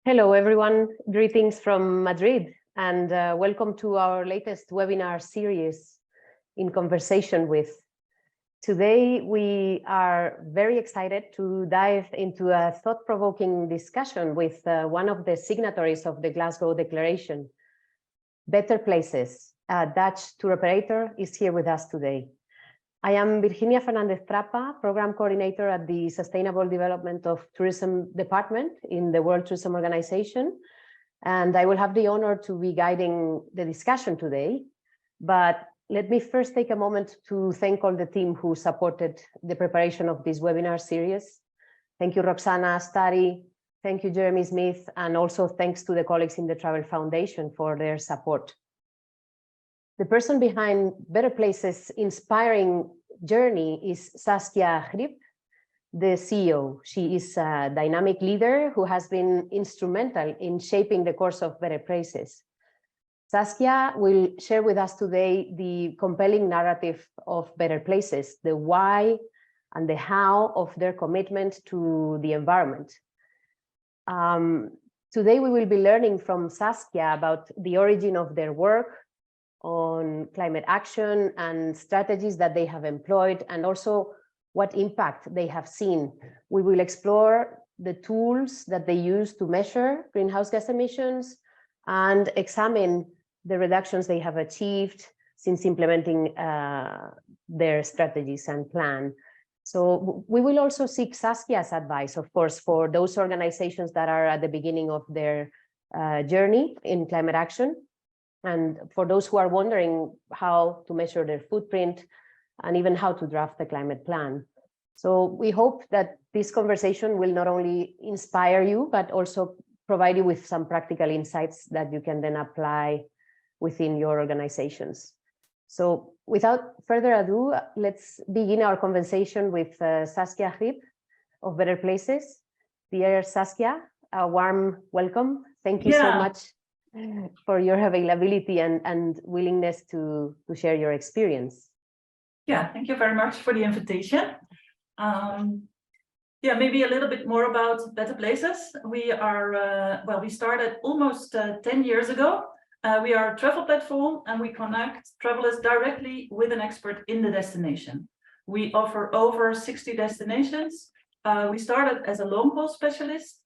Hello, everyone. Greetings from Madrid, and welcome to our latest webinar series in conversation with. Today, we are very excited to dive into a thought-provoking discussion with one of the signatories of the Glasgow Declaration. Better Places, a Dutch tour operator, is here with us today. I am Virginia Fernandez-Trapa, Program Coordinator at the Sustainable Development of Tourism Department in the World Tourism Organization, and I will have the honor to be guiding the discussion today. But let me first take a moment to thank all the team who supported the preparation of this webinar series. Thank you, Roxana Astari. Thank you, Jeremy Smith, and also thanks to the colleagues in the Travel Foundation for their support. The person behind Better Places' inspiring journey is Saskia Griep, the CEO. She is a dynamic leader who has been instrumental in shaping the course of Better Places. Saskia will share with us today the compelling narrative of Better Places, the why and the how of their commitment to the environment. Today we will be learning from Saskia about the origin of their work on climate action and strategies that they have employed, and also what impact they have seen. We will explore the tools that they use to measure greenhouse gas emissions and examine the reductions they have achieved since implementing their strategies and plan. So we will also seek Saskia's advice, of course, for those organizations that are at the beginning of their journey in climate action, and for those who are wondering how to measure their footprint and even how to draft the climate plan. So we hope that this conversation will not only inspire you, but also provide you with some practical insights that you can then apply within your organizations. So without further ado, let's begin our conversation with Saskia Griep of Better Places. Dear Saskia, a warm welcome. Thank you so much for your availability and willingness to share your experience. Yeah, thank you very much for the invitation. Maybe a little bit more about Better Places. We are, we started almost 10 years ago. We are a travel platform and we connect travelers directly with an expert in the destination. We offer over 60 destinations. We started as a long-haul specialist,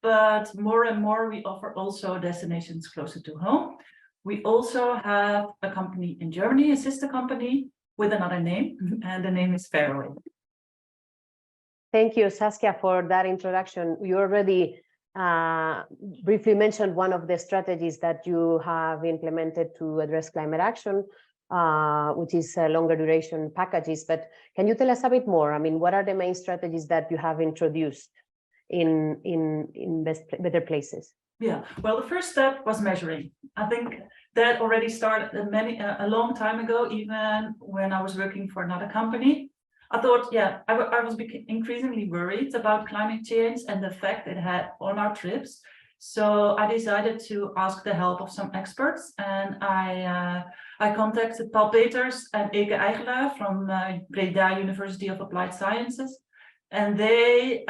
but more and more we offer also destinations closer to home. We also have a company in Germany, a sister company with another name, and the name is Fairway. Thank you, Saskia, for that introduction. You already briefly mentioned one of the strategies that you have implemented to address climate action, which is longer duration packages. But can you tell us a bit more? I mean, what are the main strategies that you have introduced in Better Places? Yeah, well, the first step was measuring. I think that already started a long time ago, even when I was working for another company. I thought, I was increasingly worried about climate change and the effect it had on our trips. So I decided to ask the help of some experts, and I contacted Paul Peters and Eke Eigelaar from Breda University of Applied Sciences. And they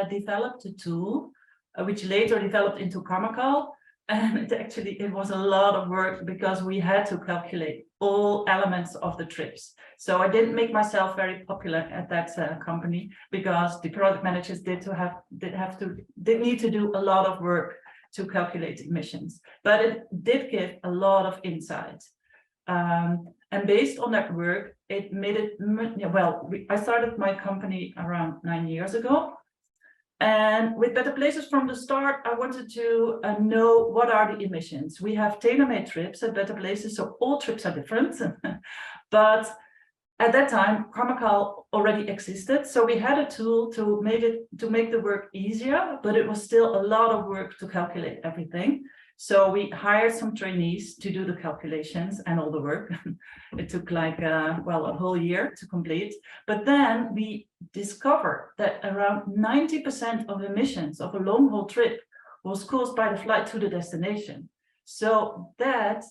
developed a tool, which later developed into Carmichael. And it was a lot of work because we had to calculate all elements of the trips. So I didn't make myself very popular at that company because the product managers did need to do a lot of work to calculate emissions. But it did give a lot of insight. And based on that work, it made it, I started my company around 9 years ago. And with Better Places from the start, I wanted to know what are the emissions. We have tailor-made trips at Better Places, so all trips are different. But at that time, Carmichael already existed, so we had a tool to make the work easier, but it was still a lot of work to calculate everything. So we hired some trainees to do the calculations and all the work. It took like, a whole year to complete. But then we discovered that around 90% of emissions of a long-haul trip was caused by the flight to the destination. So that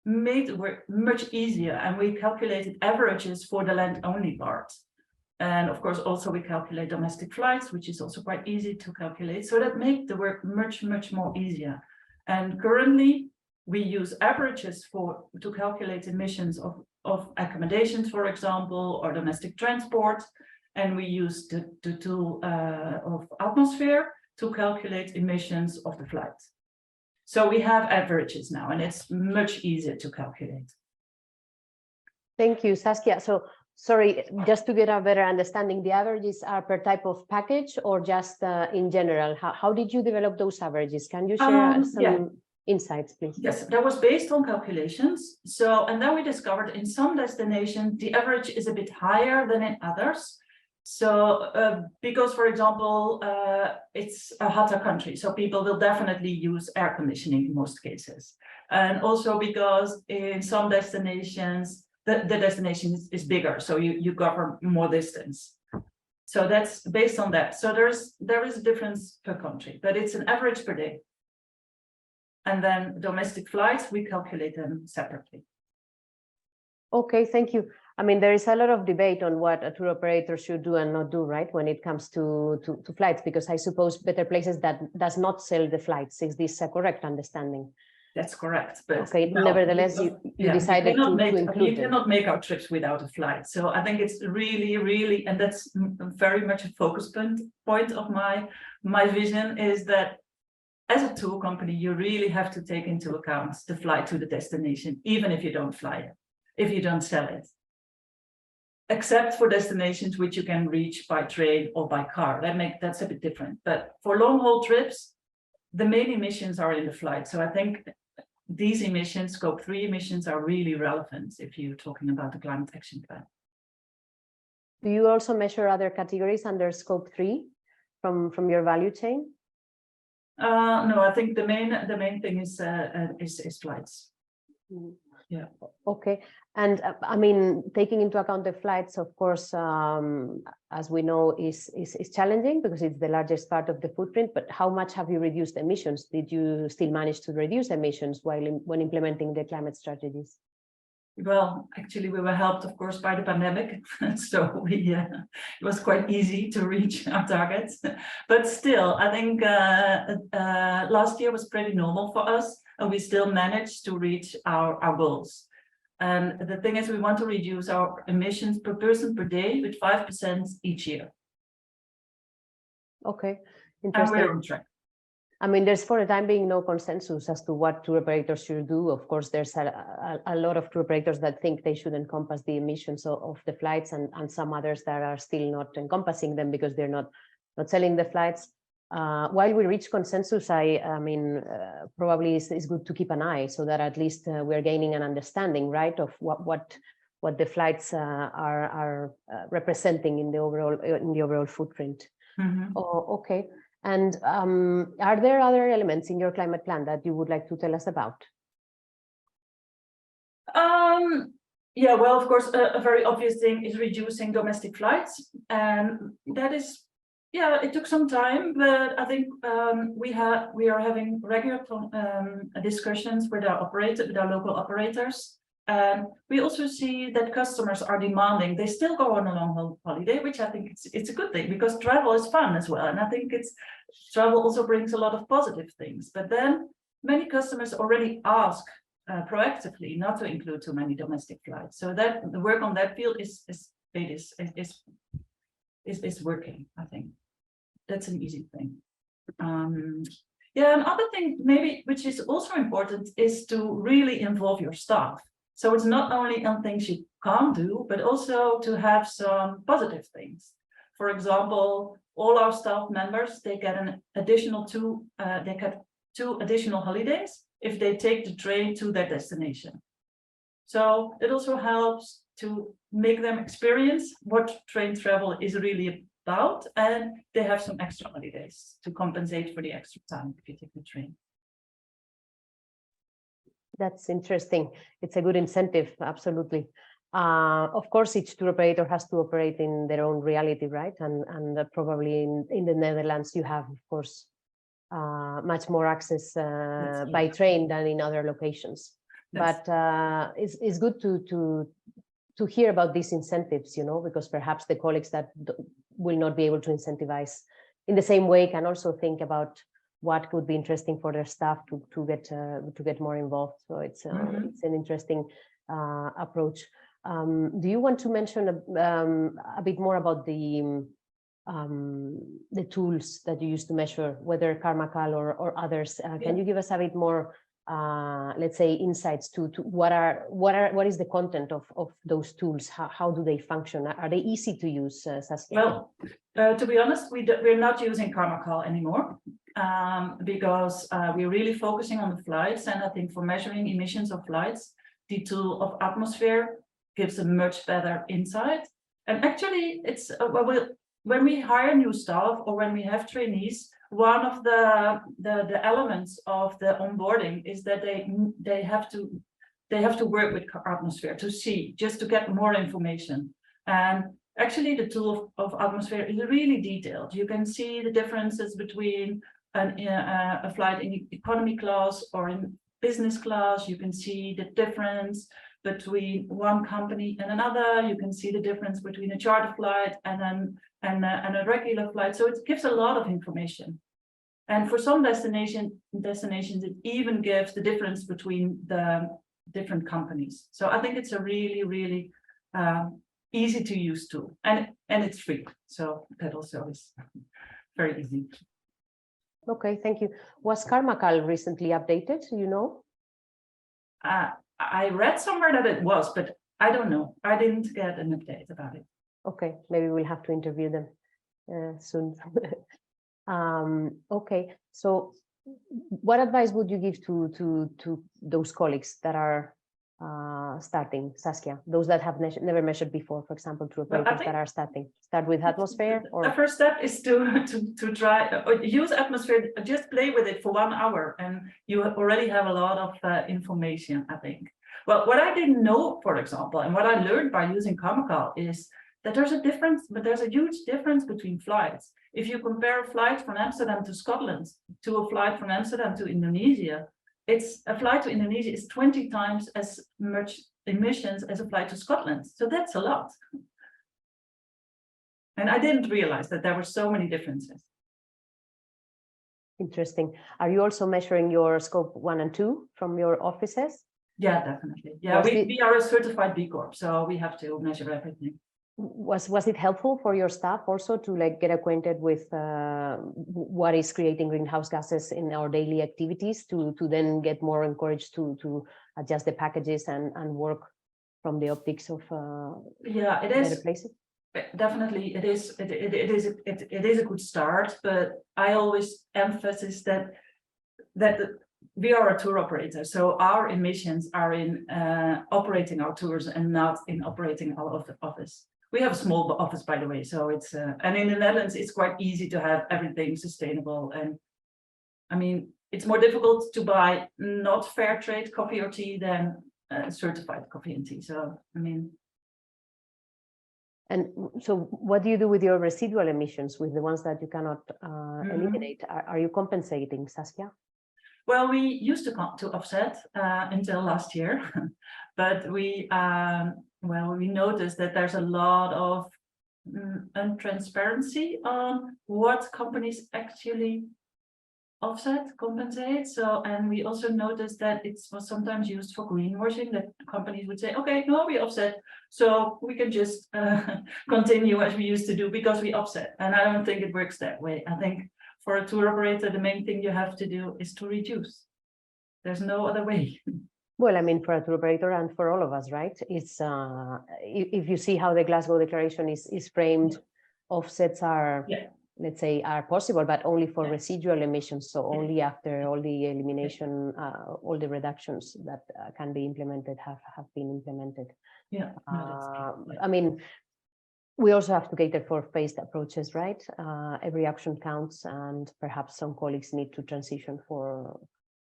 made the work much easier, and we calculated averages for the land-only part. And of course, also we calculate domestic flights, which is also quite easy to calculate. So that makes the work much, much more easier. And currently we use averages to calculate emissions of accommodations, for example, or domestic transport. And we use the tool of atmosphere to calculate emissions of the flight. So we have averages now, and it's much easier to calculate. Thank you, Saskia. So, sorry, just to get a better understanding, the averages are per type of package or just in general? How did you develop those averages? Can you share some insights, please? Yes, that was based on calculations. So, and then we discovered in some destinations, the average is a bit higher than in others. So, because, for example, it's a hotter country, so people will definitely use air conditioning in most cases. And also because in some destinations, the destination is bigger, so you cover more distance. So that's based on that. So there is a difference per country, but it's an average per day. And then domestic flights, we calculate them separately. Okay, thank you. I mean, there is a lot of debate on what a tour operator should do and not do, right, when it comes to flights, because I suppose Better Places that does not sell the flights. Is this a correct understanding? That's correct. But okay, no, nevertheless, you decided to include you cannot make our trips without a flight. So I think it's really, and that's very much a focus point of my vision, is that as a tour company, you really have to take into account the flight to the destination, even if you don't fly it, if you don't sell it. Except for destinations which you can reach by train or by car. That's a bit different. But for long haul trips, the main emissions are in the flight. So I think these emissions, scope 3 emissions, are really relevant if you're talking about the climate action plan. Do you also measure other categories under scope 3 from your value chain? No, I think the main thing is flights. Yeah. Okay. And I mean, taking into account the flights, of course, as we know, is challenging because it's the largest part of the footprint. But how much have you reduced emissions? Did you still manage to reduce emissions when implementing the climate strategies? Well, actually, we were helped, of course, by the pandemic. So it was quite easy to reach our targets. But still, I think last year was pretty normal for us, and we still managed to reach our goals. And the thing is, we want to reduce our emissions per person per day with 5% each year. Okay, interesting. And we're on track. I mean, there's for the time being no consensus as to what tour operators should do. Of course, there's a lot of tour operators that think they should encompass the emissions of the flights, and some others that are still not encompassing them because they're not selling the flights. While we reach consensus, I mean, probably it's good to keep an eye so that at least we're gaining an understanding, right, of what the flights are representing in the overall footprint. Mm-hmm. Oh, okay. And are there other elements in your climate plan that you would like to tell us about? Yeah, well, of course, a very obvious thing is reducing domestic flights, and that is. Yeah, it took some time, but I think we are having regular discussions with our local operators. And we also see that customers are demanding. They still go on a long holiday, which I think it's a good thing because travel is fun as well. And I think travel also brings a lot of positive things. But then many customers already ask proactively not to include too many domestic flights. So that the work on that field is working, I think. That's an easy thing. Yeah, another thing maybe which is also important is to really involve your staff. So it's not only on things you can't do, but also to have some positive things. For example, all our staff members, they get an additional two additional holidays if they take the train to their destination. So it also helps to make them experience what train travel is really about, and they have some extra holidays to compensate for the extra time if you take the train. That's interesting. It's a good incentive, absolutely. Of course, each tour operator has to operate in their own reality, right? And probably in the Netherlands, you have, of course, much more access by train than in other locations. But it's good to to hear about these incentives, because perhaps the colleagues that will not be able to incentivize in the same way can also think about what could be interesting for their staff to get more involved. So it's an interesting approach. Do you want to mention a bit more about the tools that you use to measure, whether Karmakal or others? Can you give us a bit more, let's say, insights to what is the content of those tools? How do they function? Are they easy to use, Saskia? Well, to be honest, we're not using Karmakal anymore because we're really focusing on the flights, and I think for measuring emissions of flights, the tool of atmosphere gives a much better insight. And actually, it's when we hire new staff or when we have trainees, one of the elements of the onboarding is that they have to work with atmosphere to get more information. And actually, the tool of atmosphere is really detailed. You can see the differences between a flight in economy class or in business class. You can see the difference between one company and another. You can see the difference between a charter flight and a regular flight. So it gives a lot of information. And for some destinations, it even gives the difference between the different companies. So I think it's a really, really easy to use tool, and it's free. So that also is very easy. Okay, thank you. Was Karmakal recently updated? I read somewhere that it was, but I don't know. I didn't get an update about it. Okay, maybe we'll have to interview them soon. Okay, so what advice would you give to those colleagues that are starting, Saskia? Those that have never measured before, for example, to operators that are starting. Start with atmosphere? Or the first step is to try use atmosphere. Just play with it for 1 hour, and you already have a lot of information, I think. Well, what I didn't know, for example, and what I learned by using Karmakal is that there's a difference, but there's a huge difference between flights. If you compare a flight from Amsterdam to Scotland to a flight from Amsterdam to Indonesia, a flight to Indonesia is 20 times as much emissions as a flight to Scotland. So that's a lot. And I didn't realize that there were so many differences. Interesting. Are you also measuring your scope 1 and 2 from your offices? Yeah, definitely. Yeah, we are a certified B Corp, so we have to measure everything. Was it helpful for your staff also to get acquainted with what is creating greenhouse gases in our daily activities to then get more encouraged to adjust the packages and work from the optics of yeah, it is places? Definitely it is a good start, but I always emphasize that we are a tour operator, so our emissions are in operating our tours and not in operating our office. We have a small office, by the way, so it's and in the Netherlands it's quite easy to have everything sustainable. And I mean, it's more difficult to buy not fair trade coffee or tea than certified coffee and tea. So I mean. And so what do you do with your residual emissions, with the ones that you cannot eliminate? Are you compensating, Saskia? Well, we used to offset until last year, but we noticed that there's a lot of untransparency on what companies actually compensate. So, and we also noticed that it was sometimes used for greenwashing, that companies would say, okay, no, we offset, so we can just continue as we used to do because we offset. And I don't think it works that way. I think for a tour operator, the main thing you have to do is to reduce. There's no other way. Well, I mean, for a tour operator and for all of us, right? It's if you see how the Glasgow Declaration is framed, offsets are, let's say, are possible, but only for residual emissions. So only after all the elimination, all the reductions that can be implemented have been implemented. Yeah. I mean, we also have to cater for phased approaches, right? Every action counts, and perhaps some colleagues need to transition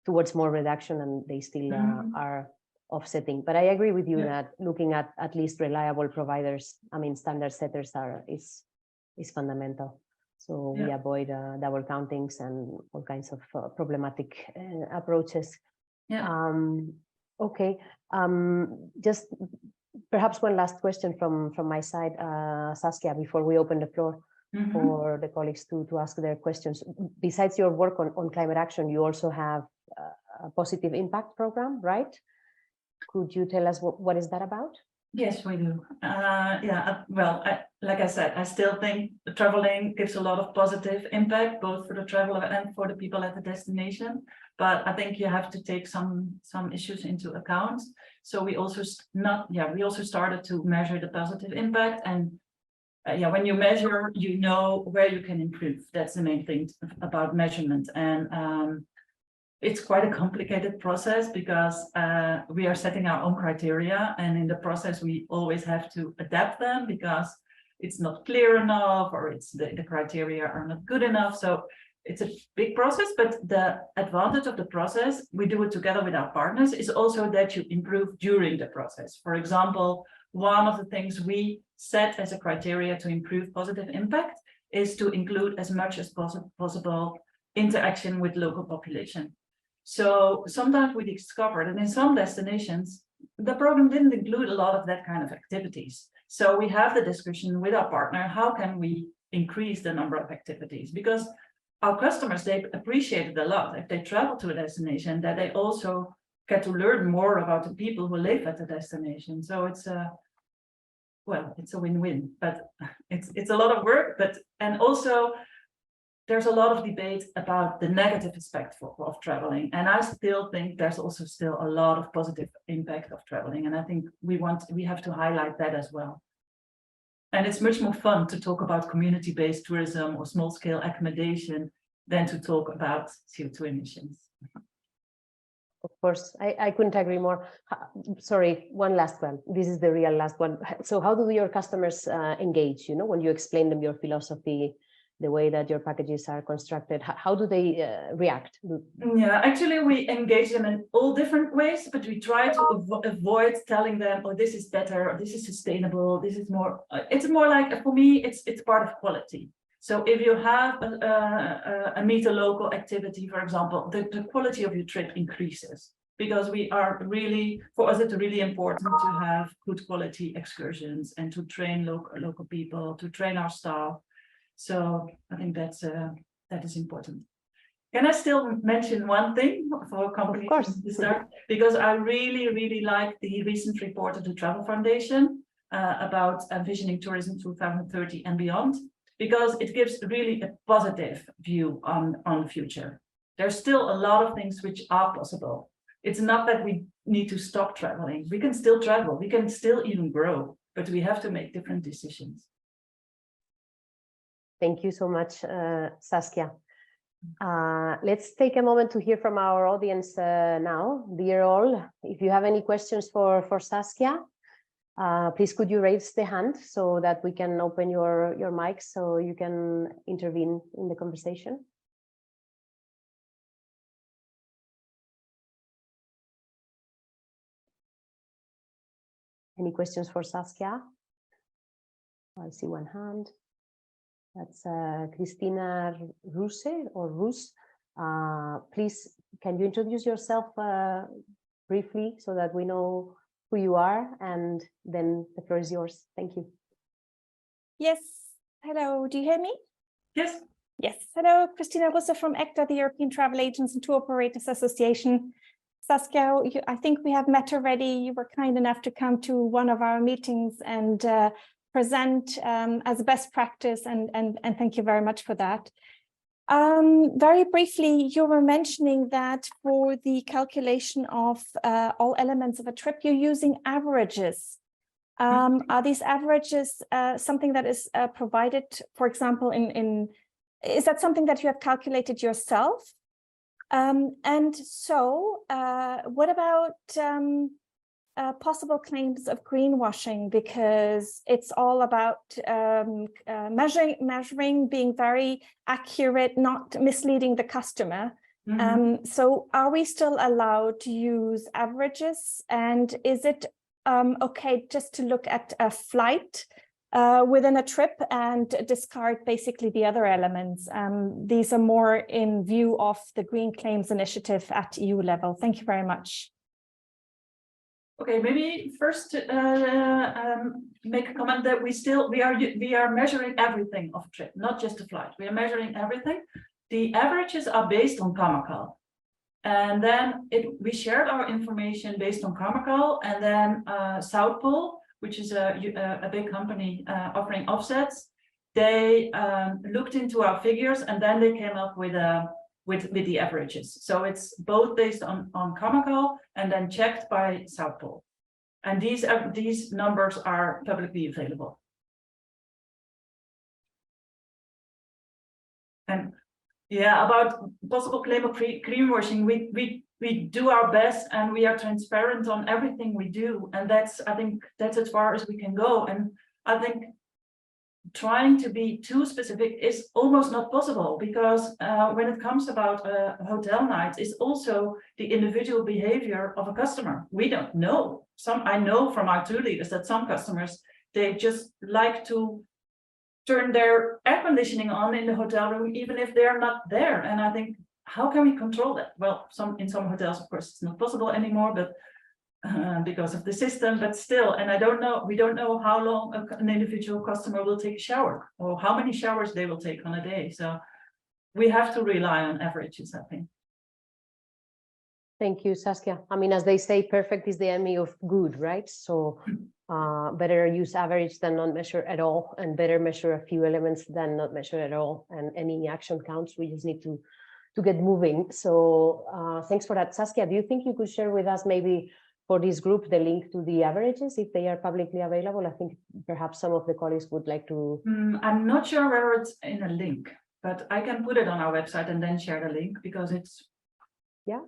towards more reduction, and they still are offsetting. But I agree with you that looking at least reliable providers, I mean, standard setters is fundamental. So we avoid double countings and all kinds of problematic approaches. Yeah. Okay. Just Perhaps one last question from my side, Saskia, before we open the floor for the colleagues to ask their questions. Besides your work on climate action, you also have a positive impact program, right? Could you tell us what is that about? Yes, we do. Well, like I said, I still think traveling gives a lot of positive impact, both for the traveler and for the people at the destination. But I think you have to take some issues into account. So we also started to measure the positive impact, and when you measure, you know where you can improve. That's the main thing about measurement. And it's quite a complicated process because we are setting our own criteria, and in the process we always have to adapt them because it's not clear enough, or it's the criteria are not good enough. So it's a big process, but the advantage of the process, we do it together with our partners, is also that you improve during the process. For example, one of the things we set as a criteria to improve positive impact is to include as much as possible interaction with local population. So sometimes we discovered that in some destinations, the program didn't include a lot of that kind of activities. So we have the discussion with our partner, how can we increase the number of activities? Because our customers, they appreciate it a lot if they travel to a destination, that they also get to learn more about the people who live at the destination. So it's a win-win, but it's a lot of work, and also there's a lot of debate about the negative aspect of traveling. And I still think there's also still a lot of positive impact of traveling. And I think we have to highlight that as well. And it's much more fun to talk about community-based tourism or small-scale accommodation than to talk about CO2 emissions. Of course, I couldn't agree more. Sorry, one last one. This is the real last one. So how do your customers engage, when you explain them your philosophy, the way that your packages are constructed? How do they react? Yeah, actually we engage them in all different ways, but we try to avoid telling them, oh, this is better, or this is sustainable, this is more, it's more like, for me, it's part of quality. So if you have a meet a local activity, for example, the quality of your trip increases, because for us it's really important to have good quality excursions and to train local people, to train our staff. So I think that is important. Can I still mention one thing for companies? Of course. To start? Because I really like the recent report of the Travel Foundation about envisioning tourism 2030 and beyond, because it gives really a positive view on the future. There's still a lot of things which are possible. It's not that we need to stop traveling. We can still travel. We can still even grow, but we have to make different decisions. Thank you so much, Saskia. Let's take a moment to hear from our audience now. Dear all, if you have any questions for Saskia, please could you raise the hand so that we can open your mic so you can intervene in the conversation. Any questions for Saskia? I see one hand. That's Christina Ruse or Rus. Please, can you introduce yourself briefly so that we know who you are, and then the floor is yours. Thank you. Yes. Hello. Do you hear me? Yes. Yes. Hello, Christina Ruse from ECTA, the European Travel Agents and Tour Operators Association. Saskia, I think we have met already. You were kind enough to come to one of our meetings and present as a best practice, and thank you very much for that. Very briefly, you were mentioning that for the calculation of all elements of a trip, you're using averages. Are these averages something that is provided, for example, is that something that you have calculated yourself? And so what about possible claims of greenwashing, because it's all about measuring, being very accurate, not misleading the customer. So are we still allowed to use averages, and is it okay just to look at a flight within a trip and discard basically the other elements? These are more in view of the Green Claims Initiative at EU level. Thank you very much. Okay, maybe first make a comment that we are measuring everything of a trip, not just the flight. We are measuring everything. The averages are based on Kamacal. And then we shared our information based on Kamacal, and then South Pole, which is a big company offering offsets, they looked into our figures, and then they came up with the averages. So it's both based on Kamacal and then checked by South Pole. And these numbers are publicly available. And yeah, about possible claim of greenwashing, we do our best, and we are transparent on everything we do, and I think that's as far as we can go. And I think trying to be too specific is almost not possible, because when it comes about hotel nights, it's also the individual behavior of a customer. We don't know. I know from our tour leaders that some customers, they just like to turn their air conditioning on in the hotel room, even if they're not there. And I think, how can we control that? Well, in some hotels, of course, it's not possible anymore, but because of the system, but still. And we don't know how long an individual customer will take a shower, or how many showers they will take on a day. So we have to rely on averages, I think. Thank you, Saskia. I mean, as they say, perfect is the enemy of good, right? So better use average than not measure at all, and better measure a few elements than not measure at all. And any action counts. We just need to get moving. So thanks for that. Saskia, do you think you could share with us maybe for this group the link to the averages, if they are publicly available? I think perhaps some of the colleagues would like to. I'm not sure where it's in a link, but I can put it on our website and then share the link, because it's yeah,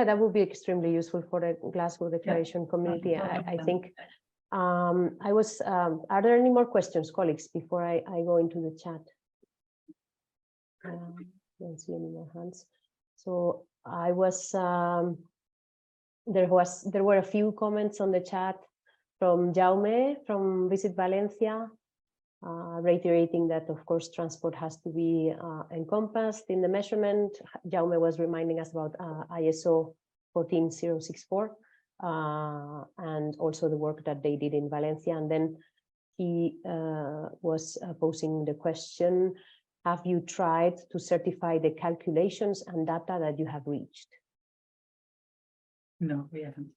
that would be extremely useful for the Glasgow Declaration community. I think are there any more questions, colleagues, before I go into the chat? Don't see any more hands. So I was there were a few comments on the chat from Jaume from Visit Valencia, reiterating that, of course, transport has to be encompassed in the measurement. Jaume was reminding us about ISO 14064 and also the work that they did in Valencia. And then he was posing the question, have you tried to certify the calculations and data that you have reached? No, we haven't.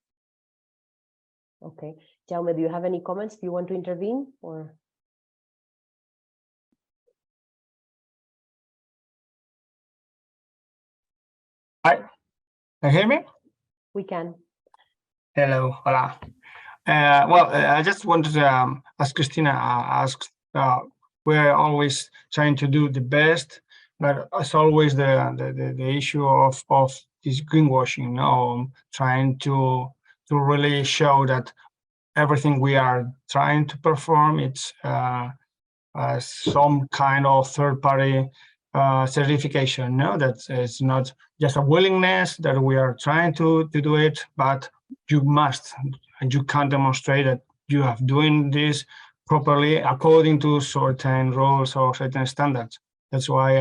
Okay. Jaume, do you have any comments? Do you want to intervene, or? Hi, can you hear me? We can. Hello, hola. I just wanted to, as Christina asked, we are always trying to do the best, but as always, the issue of this greenwashing, trying to really show that everything we are trying to perform, it's some kind of third-party certification. No, that it's not just a willingness that we are trying to do it, but you must, and you can demonstrate that you have doing this properly according to certain rules or certain standards. That's why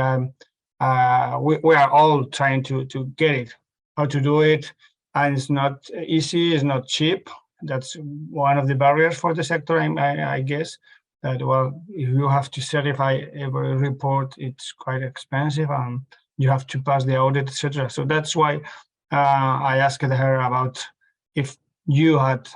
we are all trying to get it, how to do it, and it's not easy, it's not cheap. That's one of the barriers for the sector, I guess. That, well, if you have to certify every report, it's quite expensive, and you have to pass the audit, etc. So that's why I asked her about if you had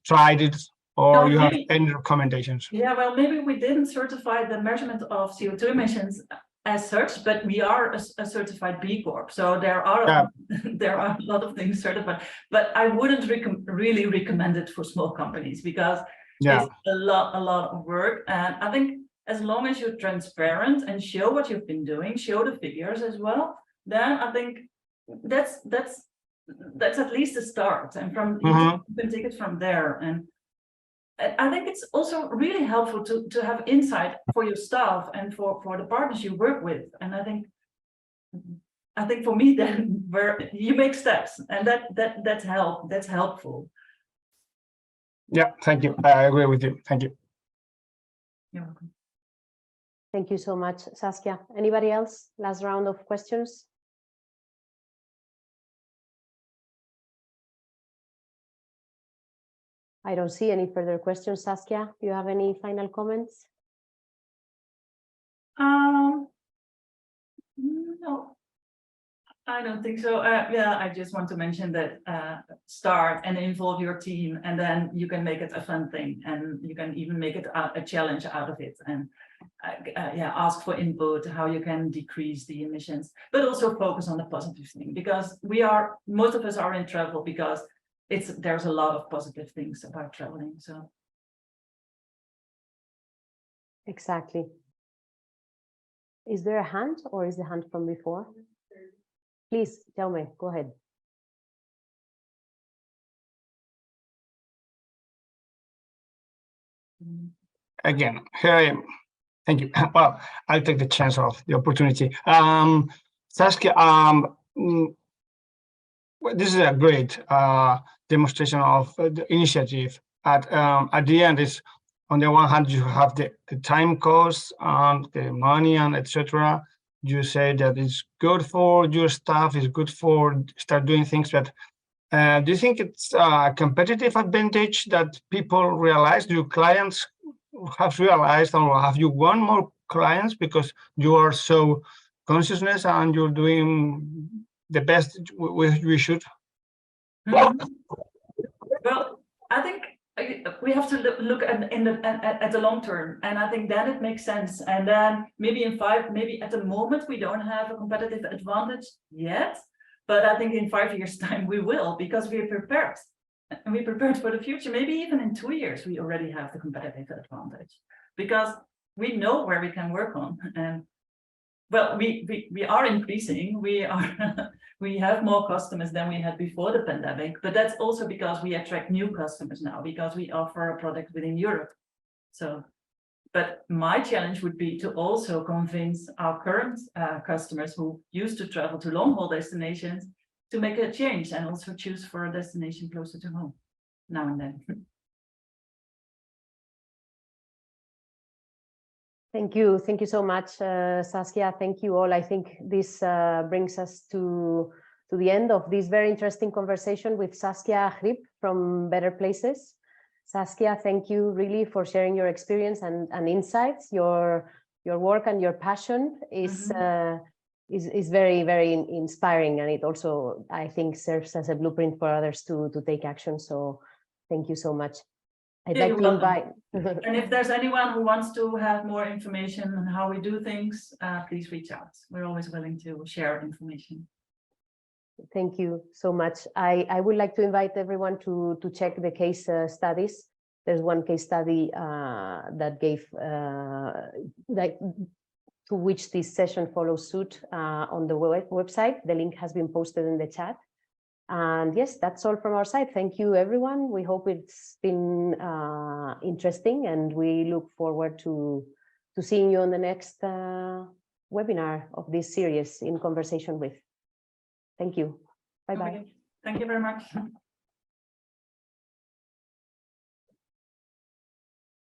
tried it, or you have any recommendations. Yeah, well, maybe we didn't certify the measurement of CO2 emissions as such, but we are a certified B Corp. So there are there are a lot of things certified, but I wouldn't really recommend it for small companies, because it's a lot of work. And I think as long as you're transparent and show what you've been doing, show the figures as well, then I think that's at least a start. And from you can take it from there. And I think it's also really helpful to have insight for your staff and for the partners you work with. And I think for me, then, where you make steps, and that's helpful. Yeah, thank you. I agree with you. Thank you. You're welcome. Thank you so much, Saskia. Anybody else? Last round of questions. I don't see any further questions. Saskia, do you have any final comments? No, I don't think so. Yeah, I just want to mention that start and involve your team, and then you can make it a fun thing, and you can even make it a challenge out of it. And yeah, ask for input, how you can decrease the emissions, but also focus on the positive thing, because most of us are in travel because there's a lot of positive things about traveling. So Exactly. Is there a hand, or is the hand from before? Please, Jaume, go ahead. Again, here I am. Thank you. Well, I'll take the chance of the opportunity. Saskia, this is a great demonstration of the initiative. At the end, is on the one hand, you have the time costs and the money and etc. You say that it's good for your staff, it's good for start doing things, but do you think it's a competitive advantage that people realize, your clients have realized, or have you won more clients because you are so consciousness and you're doing the best we should? well, I think we have to look at the long term, and I think then it makes sense. And then maybe maybe at the moment we don't have a competitive advantage yet, but I think in 5 years' time we will, because we're prepared. And we prepared for the future. Maybe even in 2 years we already have the competitive advantage, because we know where we can work on. And well, we are increasing. We have more customers than we had before the pandemic, but that's also because we attract new customers now, because we offer a product within Europe. So, but my challenge would be to also convince our current customers who used to travel to long-haul destinations to make a change and also choose for a destination closer to home now and then. Thank you so much, Saskia. Thank you all. I think this brings us to the end of this very interesting conversation with Saskia Griep from Better Places. Saskia, thank you really for sharing your experience and insights. Your work and your passion is very, very inspiring, and it also, I think, serves as a blueprint for others to take action. So thank you so much. I'd like to invite. And if there's anyone who wants to have more information on how we do things, please reach out. We're always willing to share information. Thank you so much. I would like to invite everyone to check the case studies. There's one case study that gave to which this session follows suit on the website. The link has been posted in the chat. And yes, that's all from our side. Thank you, everyone. We hope it's been interesting, and we look forward to seeing you on the next webinar of this series, In Conversation With. Thank you. Bye-bye. Okay. Thank you very much.